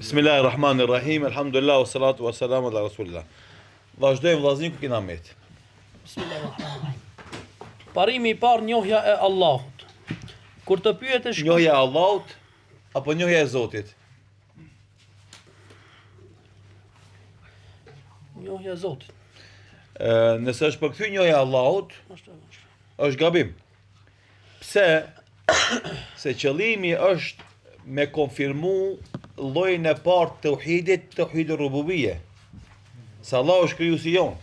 Bismillahirrahmanirrahim, alhamdulillah, wa salatu wa salamu ala rasulillah. Vazhdojmë vllaznin ku kena met. Bismillahirrahmanirrahim. Parimi I parë njohja e Allahut. Kur të pyetesh Njohja e Allahut apo njohja e Zotit? njohja e Zotit. Nëse është përkthy njohja e Allahut, është gabim. Pse? Se qëllimi është me konfirmu llojin e parë të tauhidit, tauhidur rububie. Se Allah është krijuesi jon.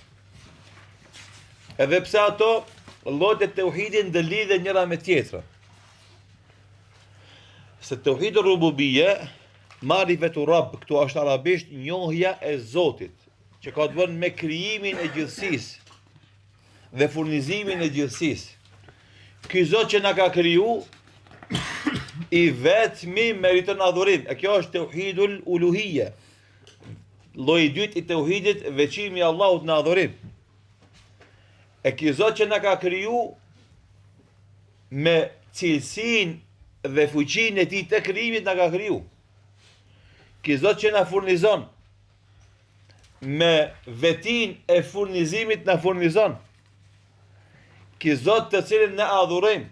Edhe pse ato llojet e tauhidit ndëlidhen njëra me tjetrën. Se tauhidur rububie, marifetu Rabb, këtu është arabisht njohja e Zotit, që ka të bënë me krijimin e gjithësisë dhe furnizimin e gjithësisë. Ky Zot që na ka kriju, I vetmi meriton adhurim. E kjo është tauhidul uluhiyya. Lloji I dytë I tauhidit, veçimi I Allahut në adhurim. E ky Zot që na ka kriju me cilësinë dhe fuqinë e tij të krijimit na ka kriju. Ky Zot që na furnizon me vetin e furnizimit na furnizon. Ky Zot të cilin ne adhurojmë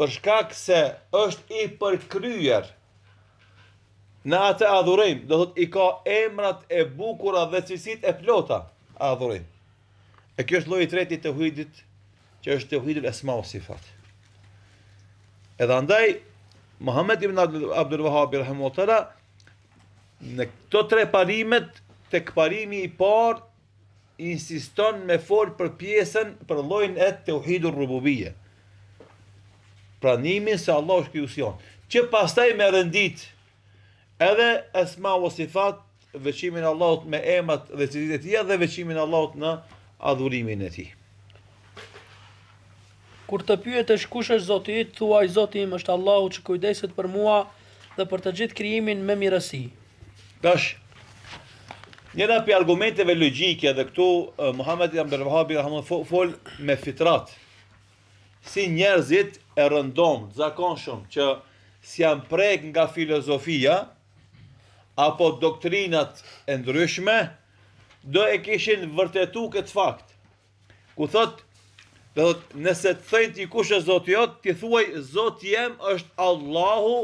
për shkak se është I përkryer. Në atë adhurojmë, do thot I ka emrat e bukura dhe cilësitë e plota adhurojmë. E kjo është lloji I tretë I tauhidit, që është tauhidul asma wa sifat. Edhe andaj Muhammed ibn Abdul Wahhab rahimahullah në këto tre parimet, tek parimi I parë insiston me fol për pjesën, për llojin e tauhidur rububie. Pranimin se Allah është krijuesi jon, që pastaj me rëndit edhe asma wa sifat, veçimin e Allahut me emrat dhe cilësitë e tij dhe veçimin e Allahut në adhurimin e tij. Kur të pyetesh kush është Zoti yt, thuaj Zoti im është Allahu që kujdeset për mua dhe për të gjithë krijimin me mirësi. Tash njëra prej argumenteve logjike dhe këtu Muhammed ibn Abdul Wahhab rahimahullah fol me fitrat. Si njerëzit e rëndom, zakonshëm, që si janë prek nga filozofia apo doktrinat e ndryshme, do e kishin vërtetu këtë fakt. Ku thot, nëse të thënë ti kush është Zoti jot, ti thuaj Zoti jem është Allahu,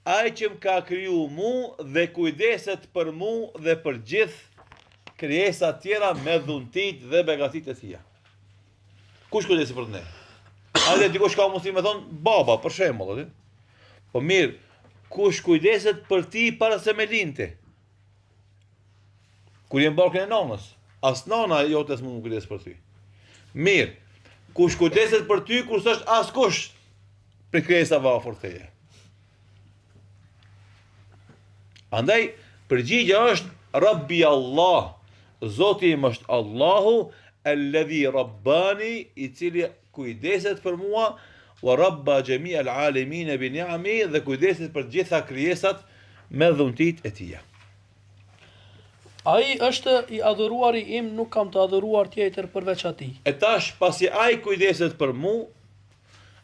ai që më ka kriju mu dhe kujdeset për mu dhe për gjithë krijesat tjera me dhuntit dhe begatit e tija. Kush kujdeset për ne? Hajde dikush ka mundësi me thonë baba, për shembull, po mirë, kush kujdeset për ti para se me linte? Kur je në barkën e nanës, as nana jote s'mund të kujdeset për ty. Mirë, kush kujdeset për ty kur s'është askush për krijesave afër teje? Andaj, përgjigja është Rabbi Allah, Zoti im është Allahu, alladhi rabbani, I cili kujdeset për mua, wa rabba gjemi al-alamin bi ni'ami, dhe kujdeset për gjitha krijesat me dhuntit e tija. Ai është I adhuruari im, nuk kam të adhuruar tjetër përveç atij. E tash, pasi ai kujdeset për mu,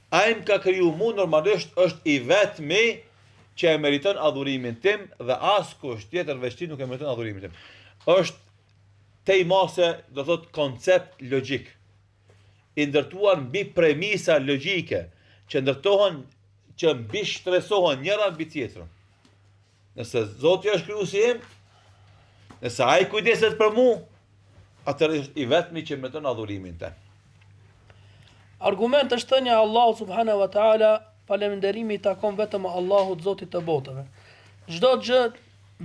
ai më ka kriju mu, normalisht është I vetmi që e meriton adhurimin tim dhe askush tjetër veç ti nuk e meriton adhurimin tim. Është tej mase, do thot koncept logjik, I ndërtuar mbi premisa logjike, që ndërtohen, që mbi shtresohen njëra mbi tjetrën. Nëse Zoti është krijuesi im, nëse ai kujdeset për mu, atëherë është I vetmi që meriton adhurimin tim. Argument është thënia e Allahut subhanahu wa taala, falënderimi I takon vetëm Allahut, Zotit të botëve. Çdo gjë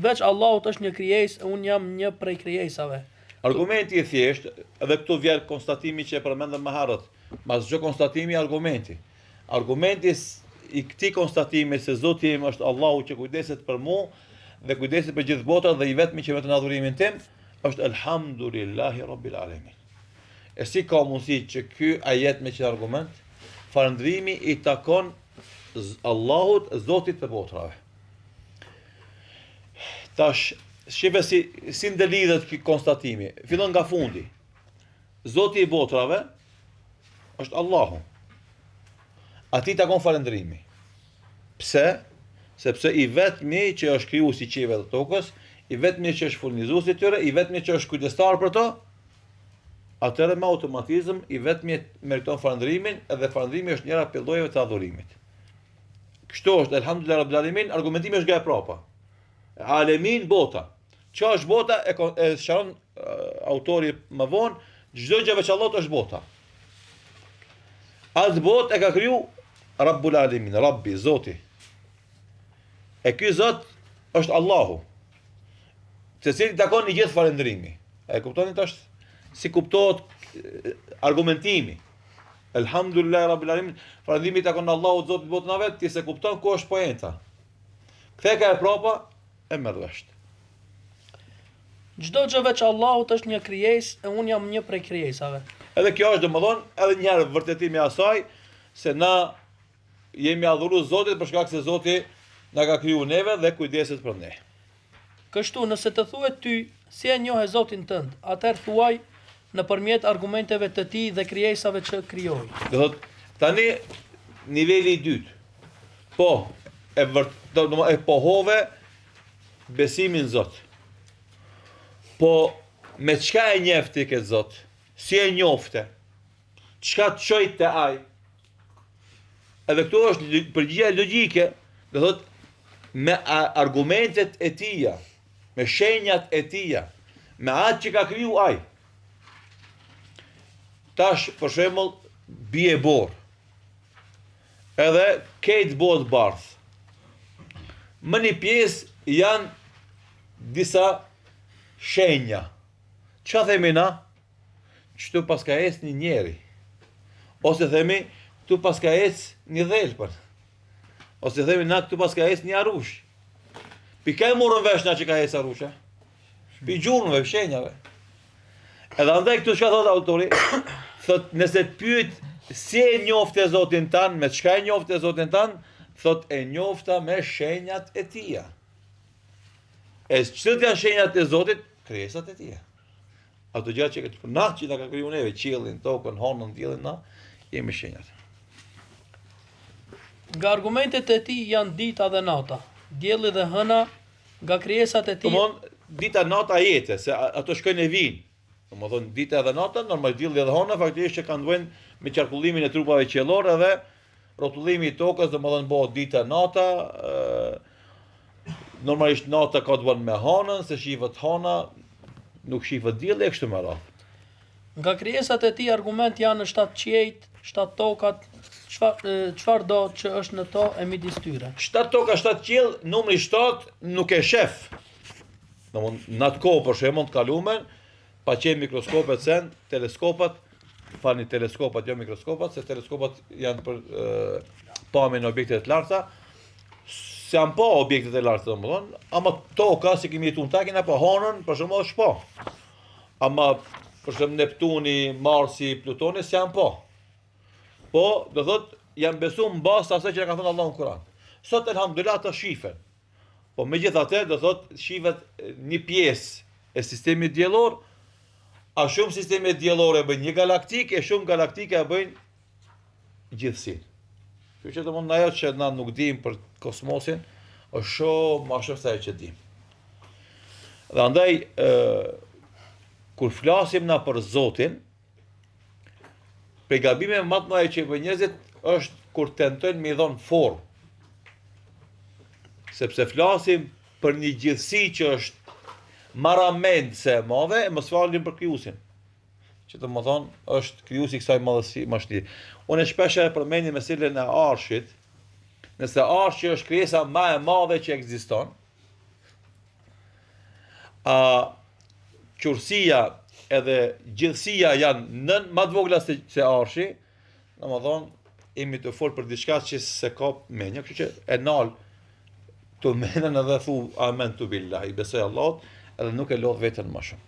veç Allahut është një krijesë, unë jam një prej krijesave. Argumenti I thjesht, edhe këtu vjen konstatimi që e përmendëm më herët, mas çdo konstatimi argumenti. Argumenti I këtij konstatimi se Zoti im është Allahu që kujdeset për mu dhe kujdeset për gjithë botën dhe I vetmi që meriton adhurimin tim, është elhamdulillahi rabbil alamin. E si ka mundësi që ky ajet me çfarë argument, falëndrimi I takon Allahut, Zotit të botrave. Tash shife si ndëlidhet ky konstatimi. Fillon nga fundi. Zoti I botrave është Allahu. Atij takon falëndrimi. Pse? Sepse i vetmi që është krijuesi i qiellit dhe tokës, i vetmi që është furnizuesi i tyre, i vetmi që është kujdestar për to, atëherë me automatizëm i vetmi meriton falënderimin, edhe falënderimi është njëra prej llojeve të adhurimit. Kështu është, elhamdulillah rabbil alamin, argumentimi është nga e prapa. Alemin bota. Çka është bota e shkron autori më vonë, çdo gjë veç Allahut është bota. Atë botë e ka kriju Rabbul Alamin, Rabbi, Zoti. E ky Zot është Allahu. Se cili takon i gjithë falënderimi. E kuptoni tash si kuptohet argumentimi. Elhamdulillah Rabbil Alamin, falënderimi takon Allahut Zotit botën e vet, ti se kupton ku është poenta. Kthej ka e prapa e merr vesh. Çdo gjë veç Allahut është një krijesë e unë jam një prej krijesave. Edhe kjo është domethënë edhe një herë vërtetimi i asaj se na jemi adhuruar Zotit për shkak se Zoti na ka kriju neve dhe kujdeset për ne. Kështu, nëse të thuhet ty si e njohe Zotin tënd, atëherë thuaj nëpërmjet argumenteve të tij dhe krijesave që krijoi. Do thot tani niveli i dytë. Po e pohove besimin në Zot. Po me çka e njefti këtë Zot? Si e njofte? Çka të çojtë te ai? Edhe këtu është përgjigjja logjike, do thot me argumentet e tija, me shenjat e tija, me atë që ka kriju ai. Tash, për shembull, bie borë, edhe këtë botë bardh. Më një pjesë janë disa shenja. Qa themi na? Qëtu pas ka ec një njeri. Ose themi, këtu pas ka ec një dhelpër. Ose themi na këtu pas ka ec një arush. Pi ka e morën vesh na që ka ec arusha? Pi gjurnëve, shenjave. Edhe andaj këtu çka thot autori? Thot, nëse të pyet si e njofte Zotin tan, me çka e njofte Zotin tan, thot e njofta me shenjat e tija. E çfarë janë shenjat e Zotit? Krijesat e tija. Ato gjatë që këtë na që na ka kriju neve, qiellin, tokën, hënën, diellin, na jemi shenjat. Nga argumentet e tij janë dita dhe nata, dielli dhe hëna, nga krijesat e tij. Domthon dita nata jete, se ato shkojnë e vinë. Domthon dita dhe nata, normal dielli dhe hëna faktikisht që kanë bëjnë me qarkullimin e trupave qiellor edhe rrotullimi i tokës, domthon bëhet dita nata, normalisht nata ka të bënë me hënën, se shihet hëna, nuk shihet dielli e kështu me radhë. Nga krijesat e tij argument janë 7 qiejt, 7 tokat, çfarë do që është në to e midis tyre. 7 toka, 7 qiell, numri 7 nuk e shef. Domthon në atë kohë për shembull të kaluar, pa qenë mikroskopet sen, teleskopat, fani teleskopat, jo mikroskopat, se teleskopat janë për pamjen e objekte të larta. Se janë po objektet e larta domthon, ama toka si kemi jetuar ta kena pa hënën, për shembull është po. Ama për shembull Neptuni, Marsi, Plutoni janë po. Po, do thot janë besuar mbas asaj që ka thënë Allahu në Kur'an. Sot elhamdulillah ato shifen. Po megjithatë do thot shihet një pjesë e sistemit diellor, a shumë sisteme diellore bëjnë një galaktik, e shumë galaktike e bëjnë gjithësinë. Kështu që domthonë ajo që na nuk dim për kosmosin, është shumë më shumë se ajo që dim. Dhe andaj kur flasim na për Zotin, për gabime më të mëdha që bëjnë njerëzit është kur tentojnë me i dhënë formë. Sepse flasim për një gjithësi që është maramend se e madhe, e mos falim për krijuesin. Që të më thonë, është krijuesi i kësaj madhësi mashti. Unë shpesh e përmend meselën e Arshit. Nëse Arshi është krijesa më e madhe që ekziston, qursia edhe gjithësia janë më të vogla se Arshi, domethënë jemi të fol për diçka që se ka menja, kështu që e nal të menën edhe thu amen tu billahi, besoj Allahut, edhe nuk e lodh veten më shumë.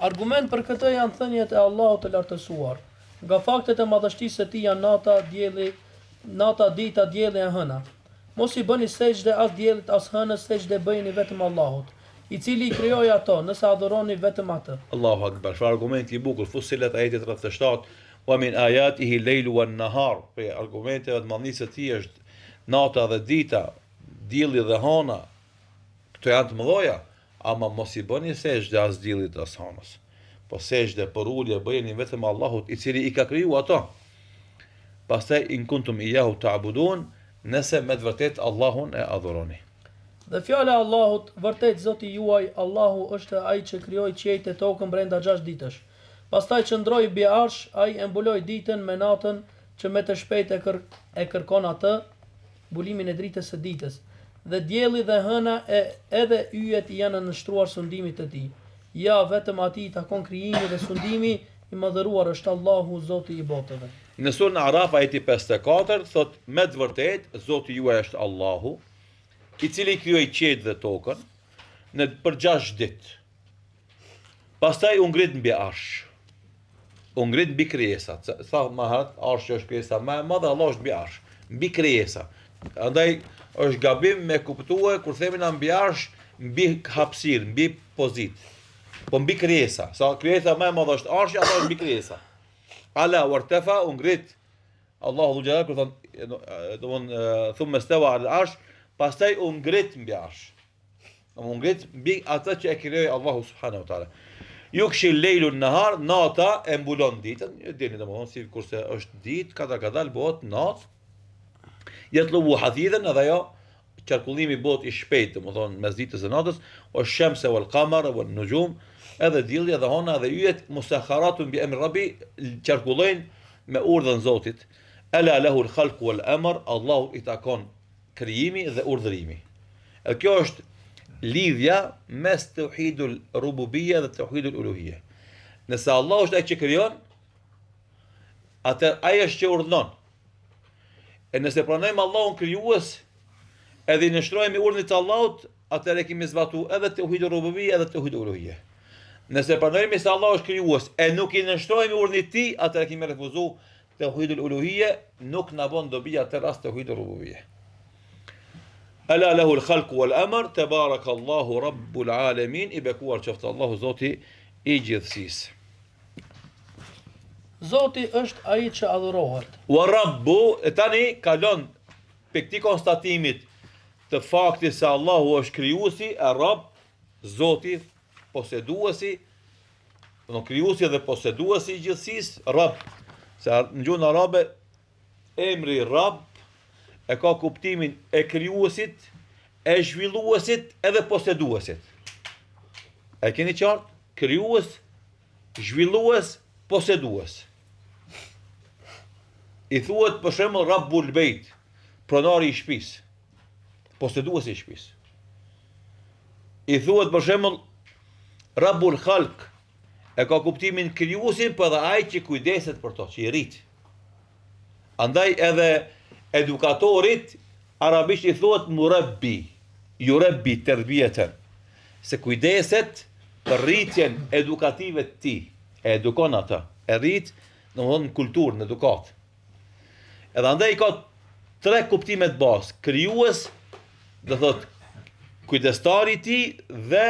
Argument për këtë janë thënjet e Allahut të lartësuar. Nga faktet e madhështisë së tij janë nata, dita, dielli e hëna. Mos i bëni sejdë as diellit as hënës, sejdë bëjeni vetëm Allahut, i cili i krijoi ato, nëse adhuroni vetëm atë. Allahu akbar. Fa argumenti i bukur, Fussilet ajeti 37, wa min ayatihi lejlu wan nahar. Për argumenteve të madhnisë së tij është nata dhe dita, dielli dhe hana, këto janë të mëdha, ama mos i bëni sejdë as diellit as hanës. Po sejdë për ulje bëjeni vetëm Allahut i cili i ka kriju ato. Pastaj in kuntum iyahu ta'budun, nëse me të vërtet Allahun e adhuroni. Dhe fjala e Allahut, vërtet Zoti juaj, Allahu është ai që krijoi qiejt e tokën brenda 6 ditësh. Pastaj qëndroi mbi arsh, ai e mbuloi ditën me natën që me të shpejtë e kërkon atë mbulimin e dritës së ditës. Dhe dielli dhe hëna edhe yjet janë nënshtruar sundimit të tij. Ja, vetëm atij takon krijimi dhe sundimi, i madhëruar është Allahu, Zoti i botëve. Në surën Araf ajeti 54 thot me të vërtet Zoti juaj është Allahu, i cili krijoi qiejt dhe tokën për 6 ditë. Pastaj u ngrit mbi arsh. U ngrit mbi krijesat. Sa më herët arshi është krijesa më e madhe, Allah është mbi arsh, mbi krijesa. Andaj është gabim me kuptue kur themi na mbi arsh, mbi hapësirë, mbi pozitë. Po mbi krijesa. Sa krijesa më e madhe është arshi, Allah është mbi krijesa. Ala wartafa u ngrit Allahu Jalal kur thon thumma stawa al arsh, pastaj u ngrit mbi arsh. U ngrit mbi atë që e krijoi Allahu subhanahu wa taala. Yukshi lejlu nahar, nata e mbulon ditën, dini domethënë si kurse është ditë, kadal bëhet natë. Yatlubu hadithan, edhe ajo qarkullimi bëhet i shpejtë, domethënë mes ditës dhe natës, o shamsa wal qamar wal nujum, edhe dielli edhe hona edhe yjet musakharatun bi amri rabbi, qarkullojnë me urdhën Zotit. Ala lahu al khalq wal amr, Allahu i takon krijimi dhe urdhërimi. E kjo është lidhja mes tauhidul rububiyya dhe tauhidul uluhiyya. Nëse Allah është ai që krijon, atë ai është që urdhnon. E nëse pranojmë Allahun krijues, edhe i nështrojmë urdhnit të Allahut, atëherë kemi zbatuar edhe tauhidul rububiyya edhe tauhidul uluhiyya. Nëse pranojmë se Allah është krijues e nuk i nështrojmë urdhnit të tij, atëherë kemi refuzuar tauhidul uluhiyya, nuk na bën dobi atë rast tauhidul rububiyya. Ala lahu al-khalq wal-amr, tabarakallahu rabbul alamin, i bekuar qoftë Allahu Zoti i gjithësisë. Zoti është ai që adhurohet. Wa rabbu, e tani kalon pe këtij konstatimit të faktit se Allahu është krijuesi, e Rabb, Zoti, poseduesi, krijuesi dhe poseduesi i gjithësisë, Rabb. Se në gjuhën arabe emri Rabb e ka kuptimin e krijuesit, e zhvilluesit edhe poseduesit. E keni qartë? Krijues, zhvillues, posedues. I thuhet për shembull Rabbul Beit, pronari i shtëpisë, poseduesi i shtëpisë. I thuhet për shembull Rabbul Khalq, e ka kuptimin krijuesin, por edhe ai që kujdeset për to, që i rrit. Andaj edhe edukatorit arabisht i thuhet murabbi, yurabbi terbiyatan, se kujdeset për rritjen edukative të tij, e edukon ata, e rrit, domthonë në kulturë, në edukat. Edhe andaj ka 3 kuptime të bazë: krijues, do thot kujdestari i tij, dhe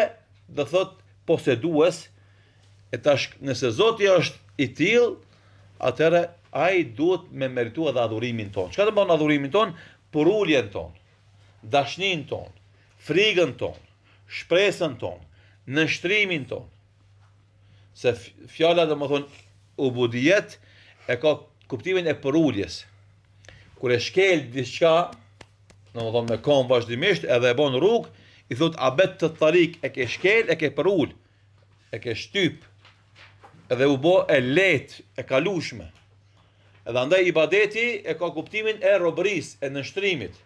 do thot posedues. E tash nëse Zoti është i tillë, atëherë ai duhet me meritua dhe adhurimin ton. Çka do të bën adhurimin ton? Poruljen ton, dashnin ton, frigën ton, shpresën ton, nështrimin ton. Se fjala do të thonë ubudijet e ka kuptimin e poruljes. Kur e shkel diçka, do të thonë me kon vazhdimisht edhe e bën rrugë, i thot abet të tarik, e ke shkel, e ke porul, e ke shtyp, edhe u bë e lehtë, e kalueshme. Edhe andaj ibadeti e ka kuptimin e robërisë, e nështrimit.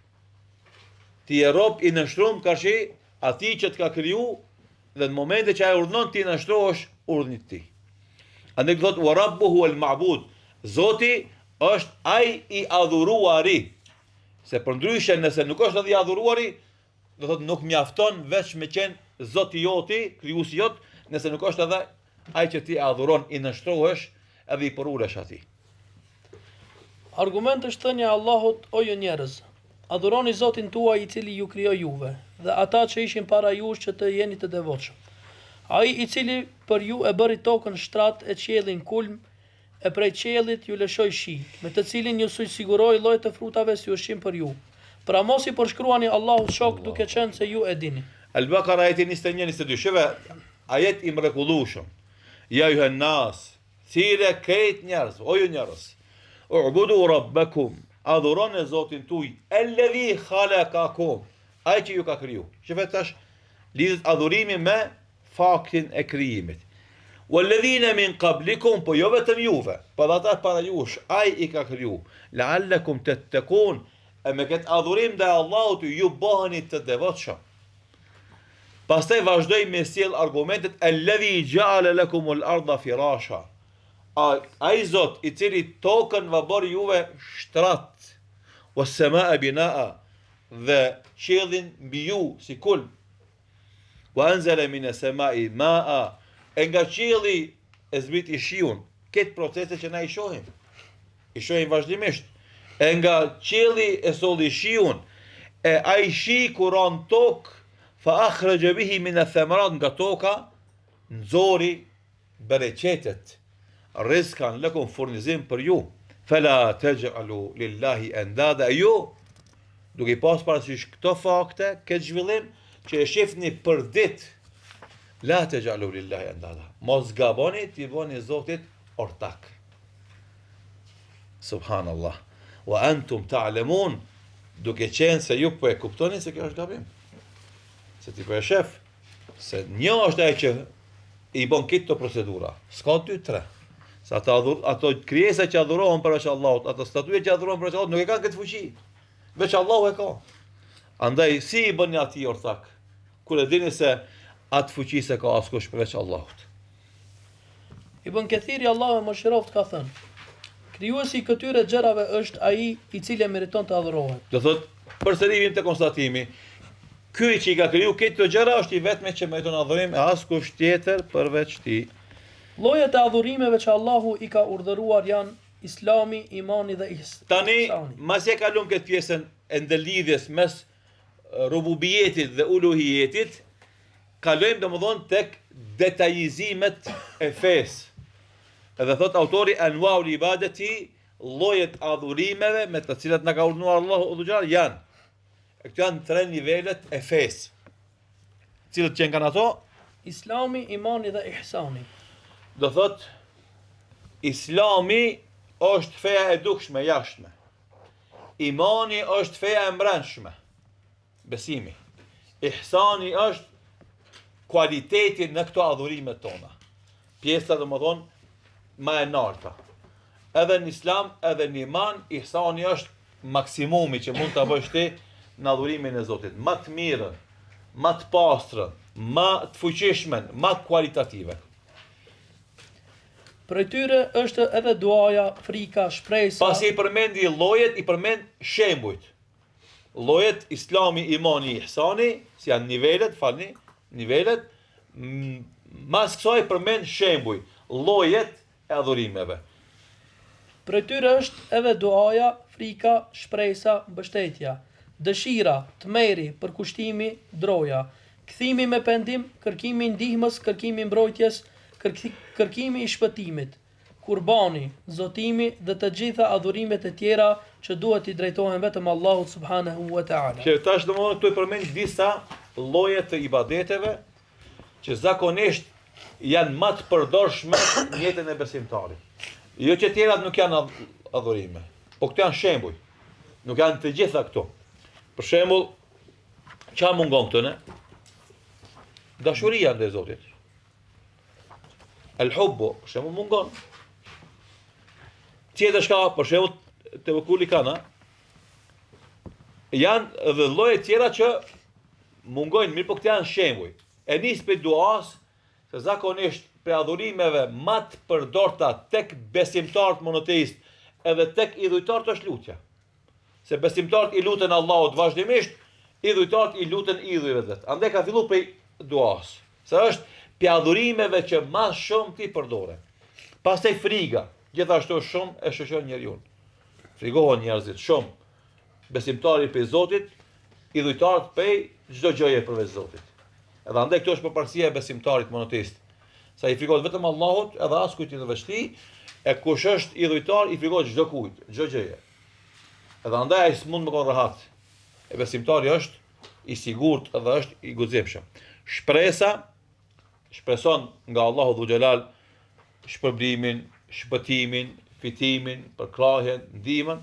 Ti e rob i nështrum kashi atij që të ka kriju, dhe në momente që ai urdhnon ti nështrohesh urdhnit të tij. Andaj thot wa rabbuhu al-ma'bud, Zoti është ai i adhuruari. Se përndryshe nëse nuk është ai i adhuruari, do thot nuk mjafton veç me qenë Zoti joti, krijuesi jot, nëse nuk është edhe ai që ti adhuron, i nështrohesh edhe i porulesh atij. Argument është thënia e Allahut: o ju njerëz, adhuroni Zotin tuaj i cili ju krijoi juve, dhe ata që ishin para jush që të jeni të devotshëm. Ai i cili për ju e bëri tokën shtrat e qiellin kulm, e prej qiellit ju lëshoi shi, me të cilin ju siguroi lloj të frutave si ushqim për ju. Pra mos i përshkruani Allahut shok duke qenë se ju e dini. Al-Baqara ajeti 21-22. Shëve, ajet i mrekullueshëm. Ja juha nas, thire krejt njerëz, o ju njerëz. U'budu rabbakum, adhuroni Zotin tuaj, alladhi khalaqakum, ai që ju ka kriju. Shëve tash lidhet adhurimi me faktin e krijimit. Walladhina min qablikum, po jo vetëm juve, por ata para jush, ai i ka kriju. La'allakum tattaqun, e me këtë adhurim dhe Allahut ju bëheni të devotshëm. Pastaj vazhdoi me sjell argumentet alladhi ja'ala lakumul arda firasha. Ai Zot i cili tokën va bërë juve shtrat, was samaa binaa, dhe qiellin mbi ju si kulm. Wa anzala minas samai maa, e nga qielli e zbriti shiun. Këtë procese që na i shohim vazhdimisht. E nga qielli e solli shiun, e ai shi kuron tokë, fa akhraja bihi min ath-thamarat, nga toka nxori bereqetet, rizkan lakum, furnizim për ju. Fala taj'alu lillahi andada, ju duke pas parasysh këto fakte, këtë zhvillim që e shifni për ditë, la taj'alu lillahi andada, mos gaboni t'i bëni Zotit ortak. Subhanallah. Wa antum ta'lamun, duke qenë se ju po e kuptoni se kjo është gabim. Se ti po e shef, se një është ai që i bën këto procedura. S'ka 2-3. Se ato krijesa që adhurohen përveç Allahut, ato statue që adhurohen përveç Allahut, nuk e kanë këtë fuqi. Veç Allahu e ka. Andaj si i bën atij ortak? Kur e dini se atë fuqi se ka askush përveç Allahut. Ibn Kathiri, Allahu e mëshiroft, ka thënë: krijuesi i këtyre gjërave është ai i cili meriton të adhurohet. Do thot, përsërim të konstatimi, ky që i ka kriju këto gjëra është i vetmi që meriton adhurim, e askush tjetër përveç tij. Llojet e adhurimeve që Allahu i ka urdhëruar janë Islami, imani dhe ihsani. Tani, mas e kalon këtë pjesën e ndëlidhjes mes rububiyetit dhe uluhiyetit, kalojmë domethënë tek detajizimet e fesë. Edhe thot autori Anwaul Ibadati, llojet adhurimeve me të cilat na ka urdhëruar Allahu Udhëjar janë. E këto janë 3 nivelet e fesë. Cilët që kanë ato? Islami, imani dhe ihsani. Do thot, Islami është feja e dukshme, jashtme. Imani është feja e mbrëmshme, besimi. Ihsani është kualiteti në këto adhurimet tona. Pjesa domethënë ma e narta. Edhe në Islam, edhe në iman, ihsani është maksimumi që mund ta bësh ti në adhurimin e Zotit. Ma të mirën, ma të pastrën, ma të fuqishmen, ma kualitative. Për tyre është edhe duaja, frika, shpresa. Pasi i përmendi llojet, i përmend shembujt. Llojet Islami, imani, ihsani, si janë nivelet, nivelet, mas kësaj përmend shembuj, llojet e adhurimeve. Për tyre është edhe duaja, frika, shpresa, mbështetja, dëshira, tmerri, përkushtimi, droja, kthimi me pendim, kërkimi ndihmës, kërkimi mbrojtjes, kërkimi i shpëtimit, kurbani, zotimi dhe të gjitha adhurimet e tjera që duhet i drejtohen vetëm Allahut subhanahu wa ta'ala. Që tash domosdoshmë këtu i përmend disa lloje të ibadeteve që zakonisht janë më të përdorshme në jetën e besimtarit. Jo që tjerat nuk janë adhurime, po këto janë shembuj. Nuk janë të gjitha këto. Për shembull, ç'a mungon këtu ne? Dashuria ndaj Zotit. El-hubbu, për shembull, mungon. Tjetër shka, për shembull, të vëkulli kana, janë edhe lloje tjera që mungojnë, mirë po këtë janë shembuj. E nis për duas, se zakonisht për adhurimeve më të përdorta tek besimtarët monoteist, edhe tek idhujtarët është lutja. Se besimtarët i luten Allahut vazhdimisht, idhujtarët i luten idhujve vet. Andaj ka filluar prej duas. Se është për adhurimeve që më shumë ti përdore. Pastaj friga, gjithashtu shumë e shoqëron njeriu. Frigohen njerëzit shumë. Besimtari për Zotit, idhujtarët për çdo gjëje përveç Zotit. Edhe andaj këto është përparësia e besimtarit monoteist. Sa i frikohet vetëm Allahut, edhe as kujt tjetër veç tij, e kush është idhujtar i frikohet çdo kujt, çdo gjëje. Edhe andaj ai s'mund më kon rahat. e besimtari është i sigurt dhe është i guximshëm. Shpreson nga Allahu Dhu Xhelal shpërblimin, shpëtimin, fitimin, përkrahjen, ndihmën.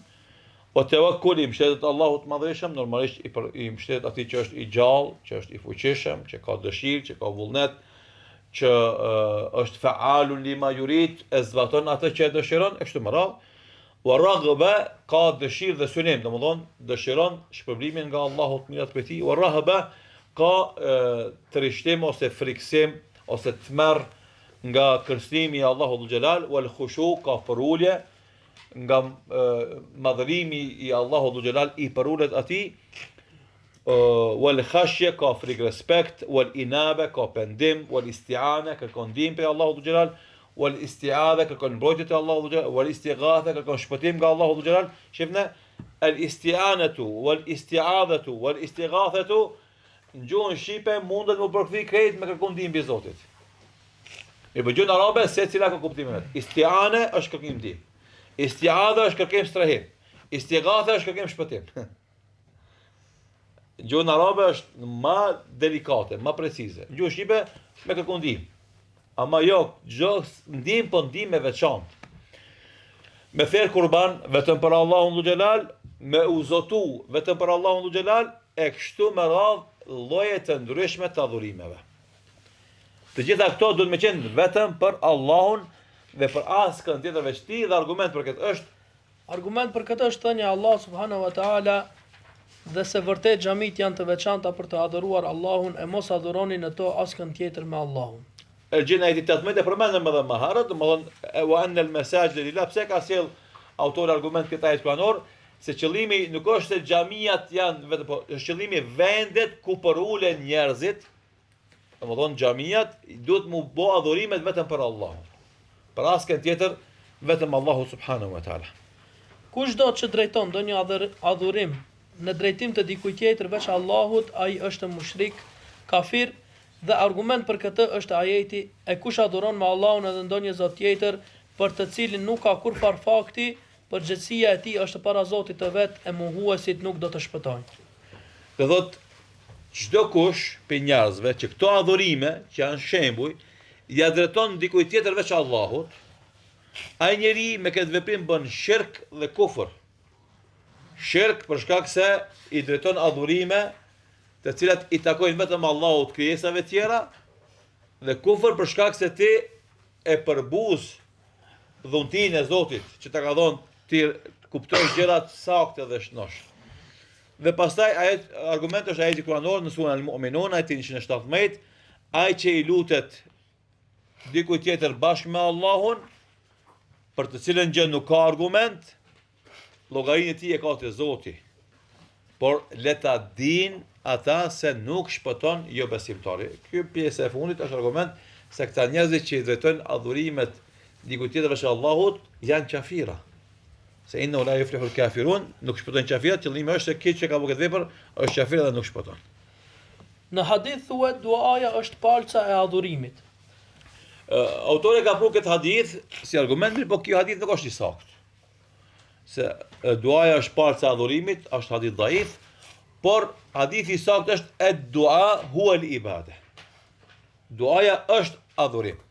O tewakkuli mbështetet Allahut të Madhërisëm, normalisht i mbështetet atij që është i gjallë, që është i fuqishëm, që ka dëshirë, që ka vullnet, që është faalun lima yurid, e zbaton atë që e dëshiron, e kështu me radhë. Wa raghaba, ka dëshirë dhe synim, domethënë dëshiron shpërblimin nga Allahu të mirat prej tij. Wa rahaba, ka trishtim ose friksim ose tmerr nga kërcënimi i Allahut Dhul Xhelal, wal khushu, ka përulje nga madhërimi i Allahut Dhul Xhelal, i përulet atij. Wal khashya, ka frikë respekt, wal inaba, ka pendim, wal isti'ana, kërkon ndihmë prej Allahut Dhul Xhelal, wal isti'adha, kërkon mbrojtje te Allahu Dhul Xhelal, wal istighatha, kërkon shpëtim nga Allahu Dhul Xhelal. Shifna al isti'anatu wal isti'adhatu wal istighathatu në gjuhën shqipe mundet më përkthej krejt me kërkon ndihmë mbi Zotit. Në gjuhën arabe secila ka kuptimin vet. Isti'ana është kërkim ndihmë. Isti'adha është kërkim strehim. Istighatha është kërkim shpëtim. Në gjuhën arabe është më delikate, më precize. Në gjuhën shqipe me kërkon ndihmë. Ama jo, ndihmë po ndihmë e veçantë. Me therr kurban vetëm për Allahun Dhul Xhelal, me uzotu vetëm për Allahun Dhul Xhelal, e kështu me radhë lloje të ndryshme të adhurimeve. Të gjitha këto duhet me qenë vetëm për Allahun dhe për askën tjetër veç tij, dhe argument për këtë është thënia Allah subhanahu wa taala, dhe se vërtet xhamit janë të veçanta për të adhuruar Allahun, e mos adhuroni në to askën tjetër me Allahun. Gjena e 18 e përmendëm edhe më herët, domethënë wa anna al-masajid lillah, pse ka sjell autori argument këtë ajet kuranor, se qëllimi nuk është se xhamiat janë vetëm, po është qëllimi vendet ku përulen njerëzit. Domethënë xhamiat duhet mu bë adhurimet vetëm për Allahun. Për askën tjetër vetëm Allahu subhanahu wa taala. Kushdo që drejton ndonjë adhurim në drejtim të dikujt tjetër veç Allahut, ai është mushrik, kafir. Dhe argument për këtë është ajeti, e kush adhuron me Allahun edhe ndonjë zot tjetër, për të cilin nuk ka kurfar fakti, përgjegjësia e tij është para Zotit të vet, e mohuesit nuk do të shpëtojnë. Dhe thot, çdo kush për njerëzve që këto adhurime, që janë shembuj, ja drejton dikujt tjetër veç Allahut, ai njeri me këtë veprim bën shirk dhe kufër. Shirk për shkak se i drejton adhurime të cilat i takojnë vetëm Allahut krijesave tjera, dhe kufër për shkak se ti e përbuz dhuntinë e Zotit që ta ka dhënë ti kuptosh gjërat saktë dhe shnosh. Dhe pastaj argumenti është ajeti kuranor në surën Al-Mu'minun, ajeti 117, ai që i lutet dikujt tjetër bashkë me Allahun, për të cilën gjë nuk ka argument, llogarinë e tij e ka te Zoti. Por le ta din ata se nuk shpëton jo besimtari. Ky pjesë e fundit është argument se këta njerëz që i drejtojnë adhurimet dikujt tjetër veç Allahut janë kafira. Se inna la yuflihul kafirun, nuk shpëtojnë kafirat, qëllimi është se kiç që ka bërë këtë vepër është kafir dhe nuk shpëton. Në hadith thuhet duaja është palca e adhurimit. Autori ka pru këtë hadith si argument, po ky hadith nuk është i saktë. Se duaja është palca e adhurimit, është hadith dhaif, por hadithi i saktë është ad-dua huwa al-ibada. Duaja është adhurim.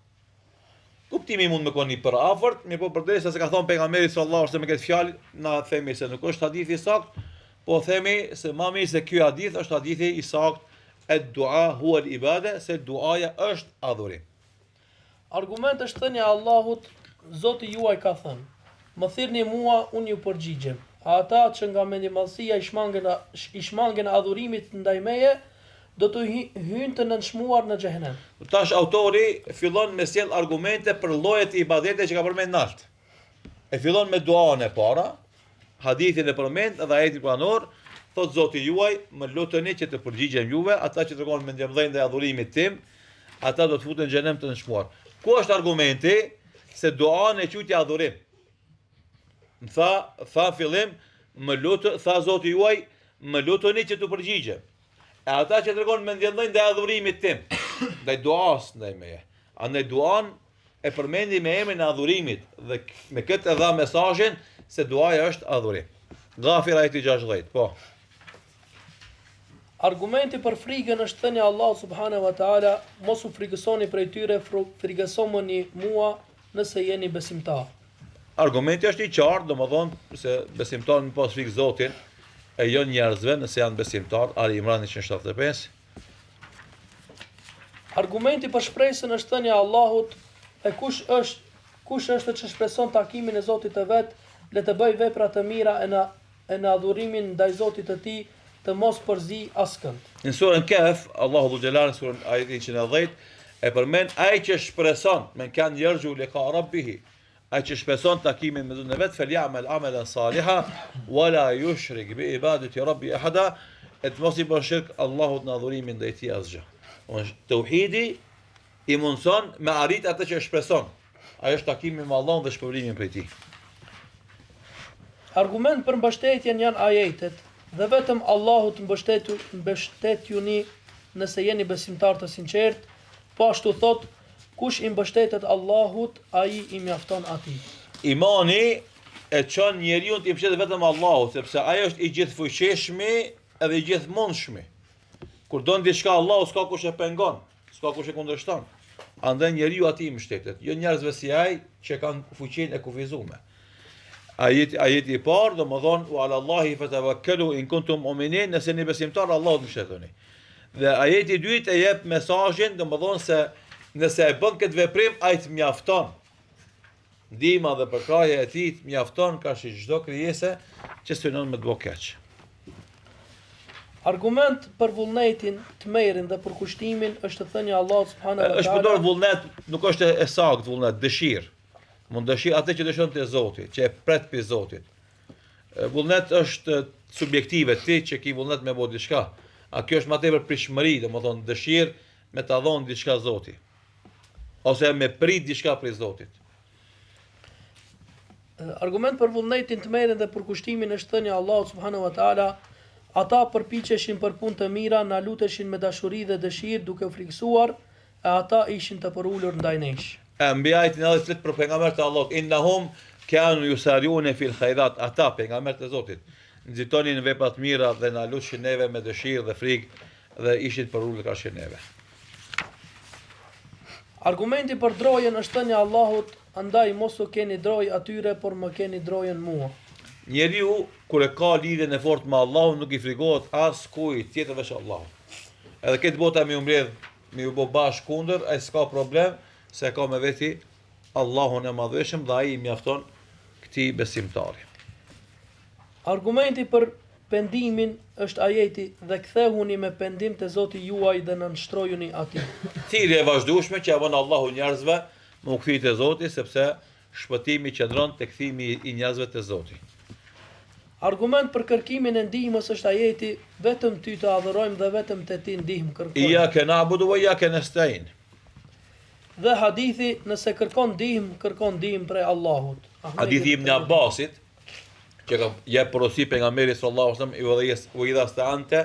Kuptimi mund me koni për afërt, mirë po përderisa se ka thonë pejgamberi sallallahu alajhi wasallam me këtë fjalë, na themi se nuk është hadithi i saktë, po themi se më mirë se ky hadith është hadithi i saktë, ad-dua huwa al-ibada, se duaja është adhurim. Argument është thënia e Allahut, Zoti juaj ka thënë: "Më thirrni mua, unë ju përgjigjem." Ata që nga mendimallësia i shmangen adhurimit ndaj meje, do të hyjnë të nënshmuar në xhehenem. Tash autori fillon me sjell argumente për llojet e ibadete që ka përmend nalt. E fillon me duan e para, hadithin e përmend dhe ajetin kuranor, thot Zoti juaj, më luteni që të përgjigjem juve, ata që tregojnë mendjemdhënë ndaj adhurimit tim, ata do të futen në xhenem të nënshmuar. Ku është argumenti se duan e quajti adhurim? Tha fillim, tha Zoti juaj, më luteni që të përgjigjem. E ata që tregojnë mendjemdhënë ndaj adhurimit tim, ndaj duas ndaj meje. Andaj duan e përmendi me emrin e adhurimit dhe me këtë e dha mesazhin se duaja është adhurim. Ghafir ajeti 60, po. Argumenti për frikën është thënia Allah subhanahu wa taala, mos u frikësoni prej tyre, frikësomuni mua nëse jeni besimtar. Argumenti është i qartë, domethënë se besimtarët në pas frikë Zotin e jo njerëzve nëse janë besimtar, Ali Imran 175. Argumenti për shpresën është thënia e Allahut, e kush është që shpreson takimin e Zotit të vet, le të bëj vepra të mira e në adhurimin ndaj Zotit të tij, të mos përzi askënd. Në surën Kahf, Allahu Dhu Gjelal në surën ajetin 110 e përmend ai që shpreson men kan yarju liqa rabbih, ai që shpreson takimin me Zotin e vet, felyamal amalan saliha wala yushrik bi ibadati rabbi ahada, et mos i bën shirk Allahut në adhurimin ndaj tij asgjë. Tauhidi i mundson me arrit atë që shpreson. Ai është takimi me Allahun dhe shpërblimin prej tij. Argument për mbështetjen janë ajetet, dhe vetëm Allahut mbështetjuni nëse jeni besimtar të sinqert, po ashtu thot, kush i mbështetet Allahut, ai i mjafton atij. Imani e çon njeriu të i mbështetet vetëm Allahut, sepse ai është i gjithfuqishmi edhe i gjithmundshmi. Kur don diçka Allahu s'ka kush e pengon, s'ka kush e kundërshton. Andaj njeriu atij mbështetet, jo njerëzve si ai që kanë fuqinë e kufizuar. Ajeti i parë, domethënë wa ala Allahi fatawakkalu in kuntum mu'minin, nëse jeni besimtar Allahut mbështetuni. Dhe ajeti i dytë e jep mesazhin, domethënë se nëse e bën këtë veprim ai të mjafton. Ndihma dhe përkraja e tij të mjafton ka si çdo krijesë që synon me të bëj keq. Argument për vullnetin, tmerrin dhe përkushtimin është thënia Allahut subhanahu wa taala. Është përdor vullnet, nuk është e saktë vullnet, dëshirë. Mund dëshirë atë që dëshon te Zoti, që e pret pe Zotit. Vullnet është subjektive, ti që ki vullnet me bëu diçka. A kjo është më tepër prishmëri, domethënë dëshirë me ta dhënë diçka Zotit. Ose me prit diçka prej Zotit. Argument për vullnetin, tmerrin dhe përkushtimin është thënia Allahut subhanahu wa taala, ata përpiqeshin për punë të mira, na luteshin me dashuri dhe dëshirë duke u frikësuar, e ata ishin të përulur ndaj nesh. Anbiyat në flet për pejgamberët e Allahut, innahum kanu yusariun fil khairat, ata pejgamberët e Zotit nxitonin në vepra të mira dhe na lutshin neve me dëshirë dhe frikë dhe ishin përulur kaq neve. Argumenti për drojen është thënia Allahut, andaj mos u keni droj atyre, por më keni drojen mua. Njeriu kur e ka lidhjen e fortë me Allahun nuk i frikohet as kujt tjetër veç Allahut. Edhe këtë bota më mbledh, më u bë bash kundër, ai s'ka problem, se ka me veti Allahun e madhëshëm dhe ai i mjafton këtij besimtari. Argumenti për pendimin është ajeti, dhe kthehuni me pendim te Zoti juaj dhe nënshtrojuni atij. Thirrje e vazhdueshme që avon Allahu njerëzve me u kthye te Zoti, sepse shpëtimi qëndron te kthimi i njerëzve te Zoti. Argument për kërkimin e ndihmës është ajeti, vetëm ty të adhurojmë dhe vetëm te ti ndihmë kërkojmë. Iyyaka na'budu wa iyyaka nasta'in. Dhe hadithi, nëse kërkon ndihmë prej Allahut. Hadithi Ibn Abbasit, që ka jep porosi pejgamberi sallallahu alaihi wasallam, wa idha sta'anta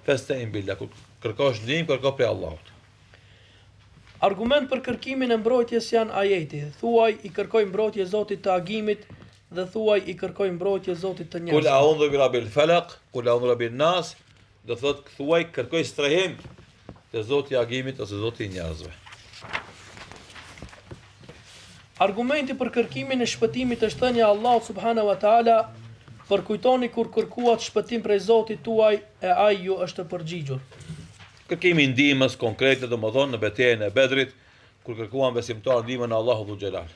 fasta'in billah. Kërkosh ndihmë, kërko prej Allahut. Argument për kërkimin e mbrojtjes janë ajeti, thuaj i kërkoj mbrojtje Zotit të agimit dhe thuaj i kërkoj mbrojtje Zotit të Kul njerëzve. a'udhu bi rabbil falaq, kul a'udhu bi rabbin nas, do thot thuaj kërkoj strehim te Zoti i agimit ose Zoti i njerëzve. Argumenti për kërkimin e shpëtimit është thënia Allahut subhanahu wa taala, përkujtoni kur kërkuat shpëtim prej Zotit tuaj e ai ju është përgjigjur. Kërkimi i ndihmës konkrete, domethënë në betejën e Bedrit, kur kërkuan besimtarë ndihmën e Allahut Dhu Xhelal.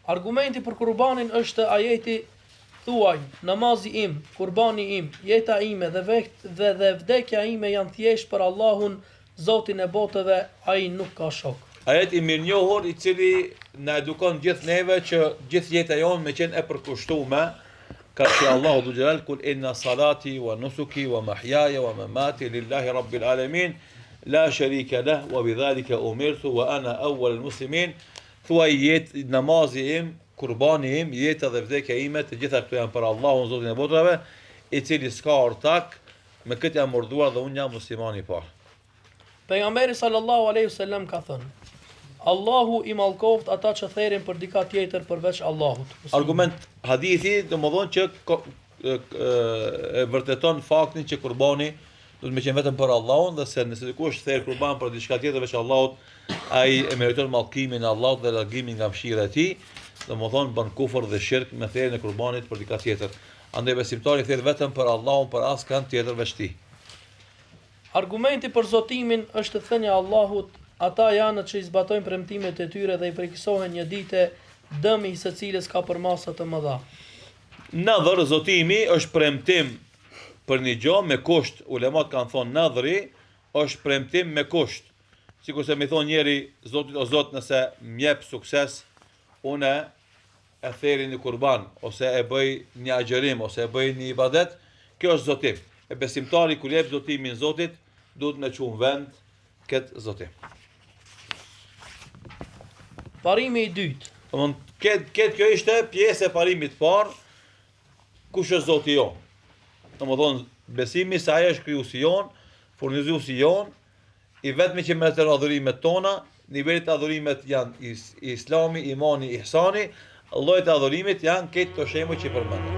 Argumenti për kurbanin është ajeti, thuaj, namazi im, kurbani im, jeta ime dhe vdekja ime janë thjesht për Allahun, Zotin e botëve, ai nuk ka shok. Ajet i mirënjohur i cili na edukon gjithë neve që gjithë jeta jonë me qenë e përkushtuar ka që Allahu Dhu Xhelal kul inna salati wa nusuki wa mahyaya wa mamati lillahi rabbil alamin la sharika lah wa bidhalika umirtu wa ana awwalul muslimin. Thuaj jetë namazi im, kurbani im, jeta dhe vdekja ime, të gjitha këto janë për Allahun Zotin e botrave, i cili s'ka ortak, me këtë jam urdhëruar dhe unë jam muslimani i parë. Pejgamberi sallallahu alaihi wasallam ka thënë, Allahu i mallkoft ata që therin për dika tjetër përveç Allahut. Argument hadithi, domethënë që e vërteton faktin që kurbani Do të më qenë vetëm për Allahun, dhe se nëse dikush therr kurban për diçka tjetër veç Allahut, ai e meriton mallkimin e Allahut dhe largimin nga mëshira e tij, domethënë bën kufër dhe shirk me therrjen e kurbanit për diçka tjetër. Andaj besimtari therr vetëm për Allahun, për askënd tjetër veç tij. Argumenti për zotimin është thënia e Allahut, ata janë që i zbatojnë premtimet e tyre dhe i frikësohen një dite dëmi i secilës ka përmasa të mëdha. Nadhër, zotimi, është premtim për një gjë me kusht. Ulemat kanë thonë nadhëri është premtim me kusht. Sikur se mi thonë njeri, Zotit o Zot, nëse m'jep sukses, une e theri një kurban, ose e bëj një agjerim, ose e bëj një ibadet, kjo është zotim. E besimtari kur jep zotimin Zotit, duhet me qunë vend këtë zotim. Parimi i dytë. Këtë kjo ishte pjesë e parimit parë, kush është Zoti jon. Domethënë besimi se ai është krijuesi jon, furnizuesi jon, i vetmi që merret adhurimet tona, nivelet e adhurimet janë Islami, imani, ihsani, llojet e adhurimit janë këto shembuj që përmendëm.